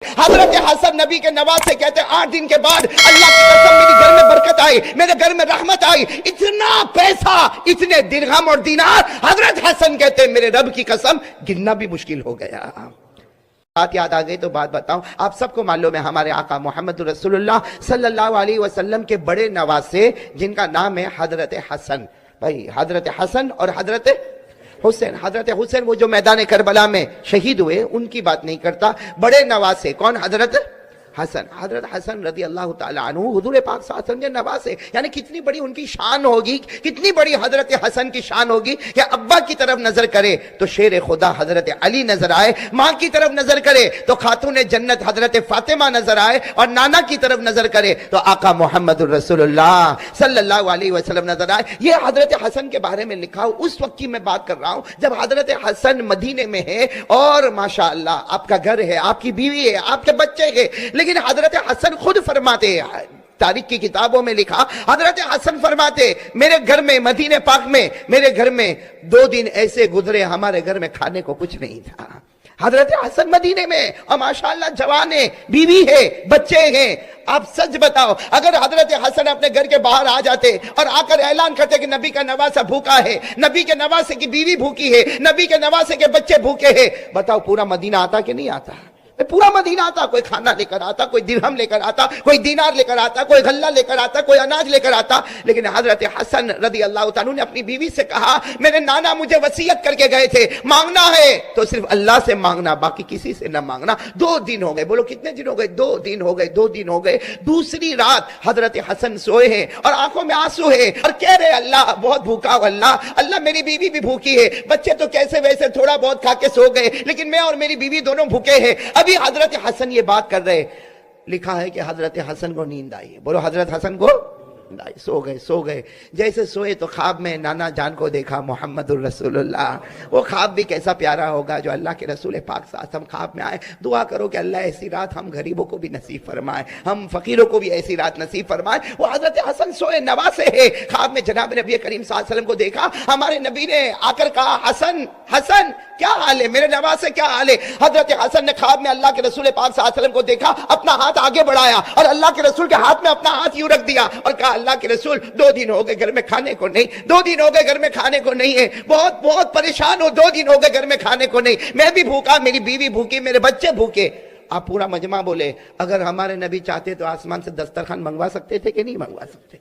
حضرت حسن نبی کے نواسے کہتے ہیں 8 دن کے بعد اللہ کی قسم میرے گھر میں برکت آئی، میرے گھر میں رحمت آئی، اتنا پیسہ، اتنے درہم اور دینار، حضرت حسن کہتے ہیں میرے رب کی قسم گننا بھی مشکل ہو گیا۔ بات یاد آ گئی تو بات بتاؤں، آپ سب کو معلوم ہے ہمارے آقا محمد رسول اللہ صلی اللہ علیہ وسلم کے بڑے نواسے جن کا نام ہے حضرت حسن، بھائی حضرت حسن اور حضرت حسین۔ حضرت حسین وہ جو میدان کربلا میں شہید ہوئے ان کی بات نہیں کرتا، بڑے نواسے کون؟ حضرت حسن۔ حضرت حسن رضی اللہ تعالیٰ عنہ حضور پاک صلی اللہ علیہ وسلم کے نواسے، یعنی کتنی بڑی ان کی شان ہوگی، کتنی بڑی حضرت حسن کی شان ہوگی کہ ابا کی طرف نظر کرے تو شیر خدا حضرت علی نظر آئے، ماں کی طرف نظر کرے تو خاتون جنت حضرت فاطمہ نظر آئے، اور نانا کی طرف نظر کرے تو آقا محمد الرسول اللہ صلی اللہ علیہ وسلم نظر آئے۔ یہ حضرت حسن کے بارے میں لکھا ہو، اس وقت کی میں بات کر رہا ہوں جب حضرت حسن مدینے میں ہے اور ماشاءاللہ آپ کا گھر ہے، آپ کی بیوی ہے، آپ کے بچے ہیں، لیکن حضرت حسن خود فرماتے ہیں، تاریخ کی کتابوں میں لکھا، حضرت حسن فرماتے میرے گھر میں مدینہ پاک میں میرے گھر میں 2 دن ایسے گزرے ہمارے گھر میں کھانے کو کچھ نہیں تھا۔ حضرت حسن مدینے میں اور ماشاءاللہ جوان ہے، بیوی ہے، بچے ہیں۔ آپ سچ بتاؤ اگر حضرت حسن اپنے گھر کے باہر آ جاتے اور آ کر اعلان کرتے کہ نبی کا نواسہ بھوکا ہے، نبی کے نواسے کی بیوی بھوکی ہے، نبی کے نواسے کے بچے بھوکے ہیں، بتاؤ پورا مدینہ آتا کہ نہیں آتا؟ پورا مدینہ آتا، کوئی کھانا لے کر آتا، کوئی درہم لے کر آتا، کوئی دینار لے کر آتا، کوئی غلہ لے کر آتا، کوئی اناج لے کر آتا۔ لیکن حضرت حسن رضی اللہ تعالیٰ نے اپنی بیوی سے کہا میرے نانا مجھے وصیت کر کے گئے تھے مانگنا ہے تو صرف اللہ سے مانگنا، باقی کسی سے نہ مانگنا۔ 2 دن ہو گئے، بولو کتنے دن ہو گئے؟ 2 دن ہو گئے، 2 دن ہو گئے۔ دوسری رات حضرت حسن سوئے ہیں اور آنکھوں میں آنسو ہے اور کہہ رہے اللہ بہت بھوکا ہوں، اللہ میری بیوی بھی بھوکی ہے، بچے تو کیسے ویسے تھوڑا بہت کھا کے سو گئے لیکن میں اور میری بیوی دونوں بھوکے ہیں۔ ابھی حضرت حسن یہ بات کر رہے، لکھا ہے کہ حضرت حسن کو نیند آئی، بولو حضرت حسن کو نیند آئی، سو گئے۔ جیسے سوئے تو خواب میں نانا جان کو دیکھا محمد الرسول اللہ۔ وہ خواب بھی کیسا پیارا ہوگا جو اللہ کے رسول پاک صلی اللہ علیہ وسلم خواب میں آئے۔ دعا کرو کہ اللہ ایسی رات ہم غریبوں کو بھی نصیب فرمائے، ہم فقیروں کو بھی ایسی رات نصیب فرمائے۔ وہ حضرت حسن سوئے، نواسے ہے، خواب میں جناب نبی کریم صلی اللہ علیہ وسلم کو دیکھا۔ ہمارے نبی نے آ کر کہا حسن حسن کیا حال ہے، میرے نواسے کیا حال ہے؟ حضرت حسن نے خواب میں اللہ کے رسول پاک صلی اللہ علیہ وسلم کو دیکھا، اپنا ہاتھ آگے بڑھایا اور اللہ کے رسول کے ہاتھ میں اپنا ہاتھ یوں رکھ دیا اور کہا اللہ کے رسول 2 دن ہو گئے گھر میں کھانے کو نہیں، 2 دن ہو گئے گھر میں کھانے کو نہیں ہے، بہت پریشان ہو، 2 دن ہو گئے گھر میں کھانے کو نہیں، میں بھی بھوکا، میری بیوی بھوکی، میرے بچے بھوکے۔ آپ پورا مجمع بولے اگر ہمارے نبی چاہتے تو آسمان سے دسترخوان منگوا سکتے تھے کہ نہیں منگوا سکتے؟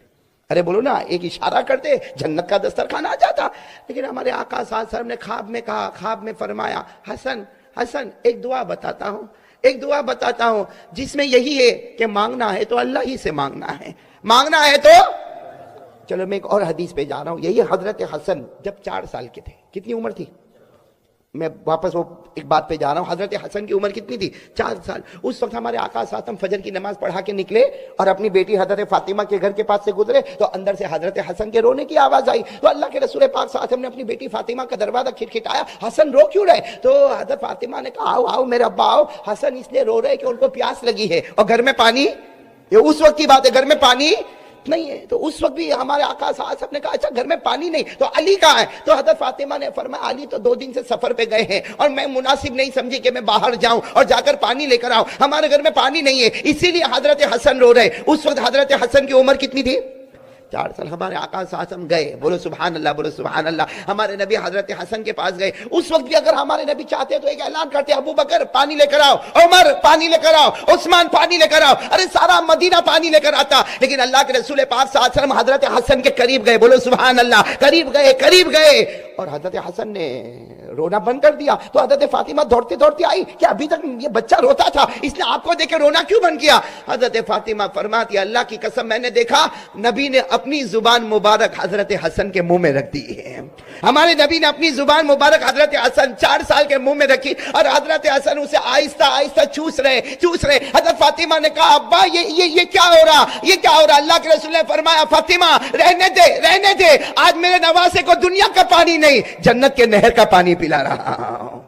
ارے بولو نا، ایک اشارہ کرتے جنت کا دسترخوان آ جاتا۔ لیکن ہمارے آقا صلی اللہ علیہ وسلم نے خواب میں کہا، خواب میں فرمایا حسن حسن ایک دعا بتاتا ہوں، ایک دعا بتاتا ہوں جس میں یہی ہے کہ مانگنا ہے تو اللہ ہی سے مانگنا ہے، مانگنا ہے تو چلو میں ایک اور حدیث پہ جا رہا ہوں۔ یہی حضرت حسن جب 4 سال کے تھے، کتنی عمر تھی؟ میں واپس وہ ایک بات پہ جا رہا ہوں، حضرت حسن کی عمر کتنی تھی؟ 4 سال۔ اس وقت ہمارے آقا صلی اللہ علیہ وسلم فجر کی نماز پڑھا کے نکلے اور اپنی بیٹی حضرت فاطمہ کے گھر کے پاس سے گزرے تو اندر سے حضرت حسن کے رونے کی آواز آئی، تو اللہ کے رسول پاک صلی اللہ علیہ وسلم نے اپنی بیٹی فاطمہ کا دروازہ کھٹکھٹایا، حسن رو کیوں رہے؟ تو حضرت فاطمہ نے کہا آؤ میرے ابا آؤ، حسن اس لیے رو رہے کہ ان کو پیاس لگی ہے اور گھر میں پانی، یہ اس وقت کی بات ہے، گھر میں پانی نہیں ہے۔ تو اس وقت بھی ہمارے آقا صلی اللہ علیہ وسلم نے کہا اچھا گھر میں پانی نہیں تو علی کہاں ہے؟ تو حضرت فاطمہ نے فرمایا علی تو 2 دن سے سفر پہ گئے ہیں اور میں مناسب نہیں سمجھی کہ میں باہر جاؤں اور جا کر پانی لے کر آؤں، ہمارے گھر میں پانی نہیں ہے، اسی لیے حضرت حسن رو رہے۔ اس وقت حضرت حسن کی عمر کتنی تھی؟ 4 سال۔ ہمارے آقا صلی اللہ علیہ وسلم گئے، بولو سبحان اللہ، بولو سبحان اللہ، ہمارے نبی حضرت حسن کے پاس گئے۔ اس وقت بھی اگر ہمارے نبی چاہتے تو ایک اعلان کرتے ابو بکر پانی لے کر آؤ، عمر پانی لے کر آؤ، عثمان پانی لے کر آؤ، ارے سارا مدینہ پانی لے کر آتا۔ لیکن اللہ کے رسول پاک صلی اللہ علیہ وسلم حضرت حسن کے قریب گئے، بولو سبحان اللہ، قریب گئے اور حضرت حسن نے رونا بند کر دیا۔ تو حضرت فاطمہ دوڑتے آئی کہ ابھی تک یہ بچہ روتا تھا، اس نے آپ کو دیکھ کے رونا کیوں بند کیا؟ حضرت فاطمہ فرماتی اللہ کی قسم میں نے دیکھا نبی نے اپنی زبان مبارک حضرت حسن کے منہ میں رکھ دی ہے، ہمارے نبی نے اپنی زبان مبارک حضرت حسن 4 سال کے منہ میں رکھی اور حضرت حسن اسے آہستہ آہستہ چوس رہے۔ حضرت فاطمہ نے کہا ابا یہ کیا ہو رہا، یہ کیا ہو رہا؟ اللہ کے رسول نے فرمایا فاطمہ رہنے دے، آج میرے نواسے کو دنیا کا پانی نہیں جنت کے نہر کا پانی پلا رہا ہوں۔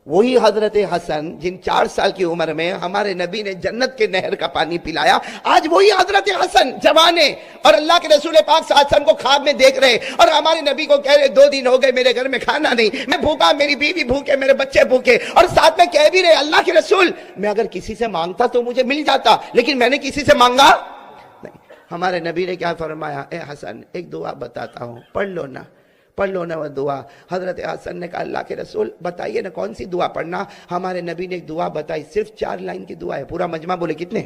وہی حضرت حسن جن 4 سال کی عمر میں ہمارے نبی نے جنت کے نہر کا پانی پلایا، آج وہی حضرت حسن جوان ہے اور اللہ کے رسول پاک صلی اللہ علیہ وسلم کو خواب میں دیکھ رہے اور ہمارے نبی کو کہہ رہے 2 دن ہو گئے میرے گھر میں کھانا نہیں، میں بھوکا، میری بیوی بھوکے، میرے بچے بھوکے، اور ساتھ میں کہہ بھی رہے اللہ کے رسول میں اگر کسی سے مانگتا تو مجھے مل جاتا، لیکن میں نے کسی سے مانگا نہیں۔ ہمارے نبی نے کیا فرمایا، اے حسن ایک دعا بتاتا ہوں، پڑھ لو نا وہ دعا۔ حضرت حسن نے کہا اللہ کے رسول بتائیے نا کون سی دعا پڑھنا۔ ہمارے نبی نے ایک دعا بتائی، صرف 4 لائن کی دعا ہے، پورا مجمع بولے کتنے؟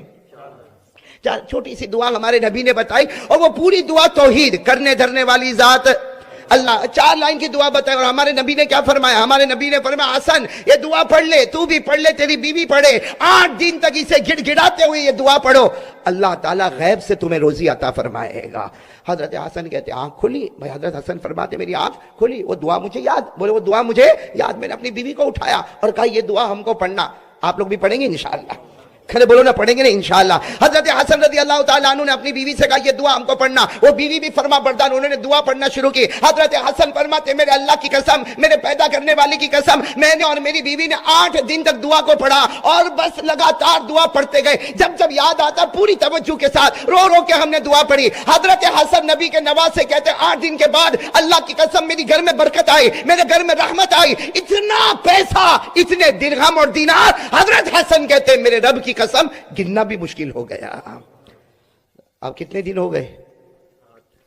4 چھوٹی سی دعا ہمارے نبی نے بتائی، اور وہ پوری دعا توحید، کرنے دھرنے والی ذات اللہ، 4 لائن کی دعا بتائی۔ اور ہمارے نبی نے کیا فرمایا، ہمارے نبی نے فرمایا حسن یہ دعا پڑھ لے، تو بھی پڑھ لے، تیری بیوی پڑھے، 8 دن تک اسے گڑ گڑاتے ہوئے یہ دعا پڑھو، اللہ تعالیٰ غیب سے تمہیں روزی عطا فرمائے گا۔ حضرت حسن کہتے آنکھ کھلی، بھائی حضرت حسن فرماتے میری آنکھ کھلی، وہ دعا مجھے یاد، بولے وہ دعا مجھے یاد، میں نے اپنی بیوی کو اٹھایا اور کہا یہ دعا ہم کو پڑھنا، آپ لوگ بھی پڑھیں گے انشاءاللہ، کھڑے بولو نا پڑھیں گے نا انشاءاللہ۔ حضرت حسن رضی اللہ تعالیٰ عنہ نے اپنی بیوی سے کہا یہ دعا ہم کو پڑھنا، وہ بیوی بھی فرما بردار، انہوں نے دعا پڑھنا شروع کی۔ حضرت حسن فرماتے میرے اللہ کی قسم، میرے پیدا کرنے والی کی قسم، میں نے اور میری بیوی نے 8 دن تک دعا کو پڑھا اور بس لگاتار دعا پڑھتے گئے، جب جب یاد آتا پوری توجہ کے ساتھ رو رو کے ہم نے دعا پڑھی۔ حضرت حسن نبی کے نواز سے کہتے 8 دن کے بعد اللہ کی قسم میری گھر میں برکت آئی، میرے گھر میں رحمت آئی، اتنا پیسہ، اتنے درہم اور دینار، حضرت حسن کہتے میرے رب کی قسم گننا بھی مشکل ہو گیا۔ اب کتنے دن ہو گئے؟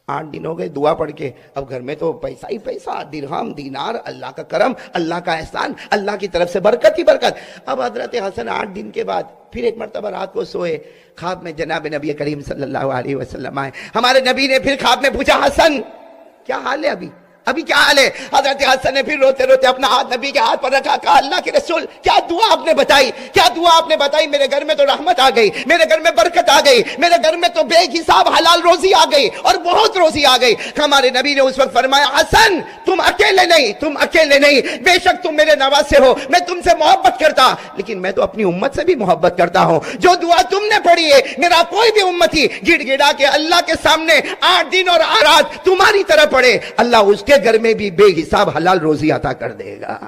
8 دن ہو گئے دعا پڑھ کے، اب گھر میں تو پیسہ ہی پیسہ، درہم دینار، اللہ کا کرم، اللہ کا احسان، اللہ کی طرف سے برکت ہی برکت۔ اب حضرت حسن 8 دن کے بعد پھر ایک مرتبہ رات کو سوئے، خواب میں جناب نبی کریم صلی اللہ علیہ وسلم آئے۔ ہمارے نبی نے پھر خواب میں پوچھا حسن کیا حال ہے، ابھی کیا حال ہے؟ حضرت حسن نے پھر روتے روتے اپنا ہاتھ نبی کے ہاتھ پر رکھا، کہا اللہ کے رسول کیا دعا آپ نے بتائی، کیا دعا آپ نے بتائی، میرے گھر میں تو رحمت آ گئی، میرے گھر میں برکت آ گئی، میرے گھر میں تو بے حساب حلال روزی آ گئی اور بہت روزی آ گئی۔ ہمارے نبی نے اس وقت فرمایا حسن تم اکیلے نہیں، بے شک تم میرے نواسے ہو، میں تم سے محبت کرتا، لیکن میں تو اپنی امت سے بھی محبت کرتا ہوں۔ جو دعا تم نے پڑھی ہے میرا کوئی بھی امتی گڑ گڑا کے اللہ کے سامنے 8 دن اور رات تمہاری طرح پڑھے، اللہ اس کے گھر میں بھی بے حساب حلال روزی عطا کر دے گا۔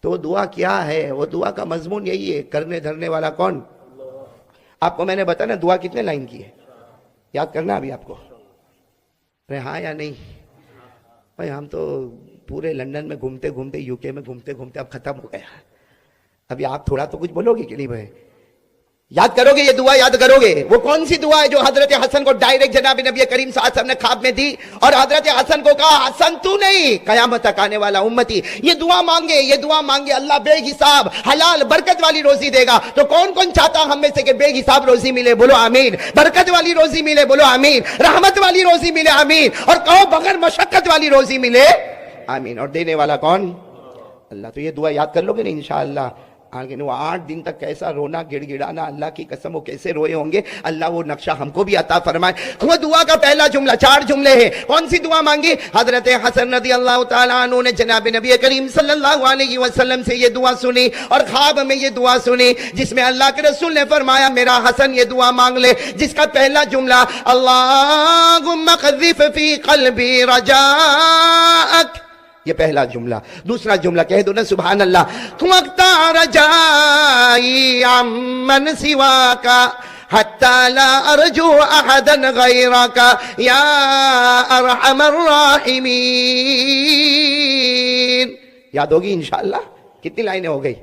تو دعا کیا ہے؟ وہ دعا کا مضمون یہی ہے، کرنے دھرنے والا کون؟ آپ کو میں نے بتایا نا دعا کتنے لائن کی ہے، یاد کرنا ابھی آپ کو، ہاں یا نہیں؟ بھائی ہم تو پورے لندن میں گھومتے گھومتے، یو کے میں گھومتے گھومتے اب ختم ہو گیا، ابھی آپ تھوڑا تو کچھ بولو گے کہ نہیں بھائی؟ یاد کرو گے یہ دعا، یاد کرو گے؟ وہ کون سی دعا ہے جو حضرت حسن کو ڈائریکٹ جناب نبی کریم صلی اللہ علیہ وسلم نے خواب میں دی اور حضرت حسن کو کہا حسن تو نہیں، قیامت تک آنے والا امتی یہ دعا مانگے اللہ بے حساب حلال برکت والی روزی دے گا۔ تو کون چاہتا ہم میں سے کہ بے حساب روزی ملے؟ بولو آمین۔ برکت والی روزی ملے؟ بولو آمین۔ رحمت والی روزی ملے؟ آمین۔ اور کہو بغیر مشقت والی روزی ملے؟ آمین۔ اور دینے والا کون؟ اللہ۔ تو یہ دعا یاد کر لو گے نا انشاءاللہ؟ آگے وہ 8 دن تک کیسا رونا گڑ گڑانا، اللہ کی قسم وہ کیسے روئے ہوں گے، اللہ وہ نقشہ ہم کو بھی عطا فرمائے۔ وہ دعا کا پہلا جملہ، 4 جملے ہیں۔ کون سی دعا مانگی؟ حضرت حسن رضی اللہ تعالیٰ عنہ نے جناب نبی کریم صلی اللہ علیہ وسلم سے یہ دعا سنی اور خواب میں یہ دعا سنی، جس میں اللہ کے رسول نے فرمایا میرا حسن یہ دعا مانگ لے، جس کا پہلا جملہ اللہم قذف فی قلبی رجاءک، یہ پہلا جملہ۔ دوسرا جملہ کہہ دو نا سبحان اللہ، وقتا رجائی عمن سواکا حتی لا ارجو احدا غیرکا یا ارحم الراحمین۔ یاد ہوگی انشاءاللہ؟ کتنی لائنیں ہو گئی؟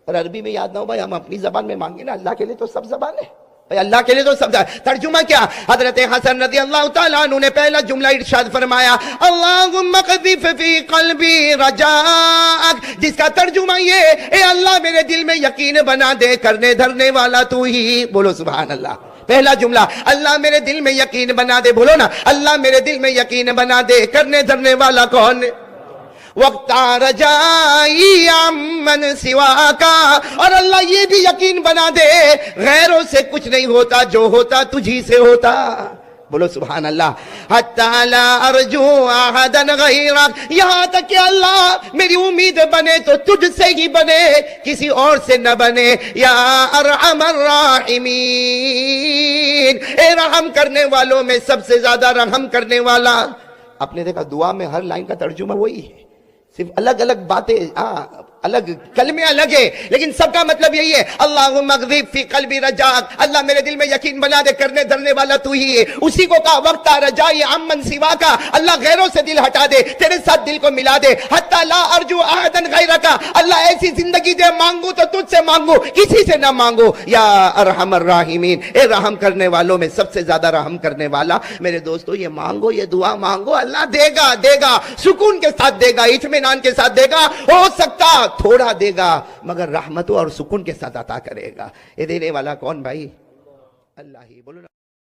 اور عربی میں یاد نہ ہو بھائی ہم اپنی زبان میں مانگے نا، اللہ کے لیے تو سب زبان ہے بھائی، اللہ کے لیے تو سب زبان۔ ترجمہ کیا؟ حضرت حسن رضی اللہ تعالیٰ عنہ نے پہلا جملہ ارشاد فرمایا اللہم قذف فی قلبی رجاءک، جس کا ترجمہ یہ اے اللہ میرے دل میں یقین بنا دے، کرنے دھرنے والا تو ہی، بولو سبحان اللہ۔ پہلا جملہ اللہ میرے دل میں یقین بنا دے، بولو نا اللہ میرے دل میں یقین بنا دے، کرنے دھرنے والا کون؟ وقتا رجائی عمن سواکا، اور اللہ یہ بھی یقین بنا دے غیروں سے کچھ نہیں ہوتا، جو ہوتا تجھی سے ہوتا، بولو سبحان اللہ۔ حتی لا ارجو احدا غیرک، یہاں تک کہ اللہ میری امید بنے تو تجھ سے ہی بنے، کسی اور سے نہ بنے، یا ارحم الراحمین، اے رحم کرنے والوں میں سب سے زیادہ رحم کرنے والا۔ آپ نے دیکھا دعا میں ہر لائن کا ترجمہ وہی ہے، صرف الگ الگ باتیں، الگ کلمے الگ ہے لیکن سب کا مطلب یہی ہے اللہم اغذف فی قلبی رجاک، اللہ میرے دل میں یقین بنا دے، کرنے دھرنے والا تو ہی ہے. اسی کو کہا وقت رجائی عمن سوا کا، اللہ غیروں سے دل ہٹا دے، تیرے ساتھ دل کو ملا دے. حتی لا ارجو احدا غیرک، اللہ ایسی زندگی دے مانگو تو تجھ سے مانگو، کسی سے نہ مانگو. یا ارحم الراحمین، اے رحم کرنے والوں میں سب سے زیادہ رحم کرنے والا. میرے دوستو یہ مانگو، یہ دعا مانگو، اللہ دے گا، دے گا، سکون کے ساتھ دے گا، اطمینان کے ساتھ دے گا. ہو سکتا تھوڑا دے گا مگر رحمتوں اور سکون کے ساتھ عطا کرے گا. یہ دینے والا کون بھائی؟ اللہ ہی. بولو نا.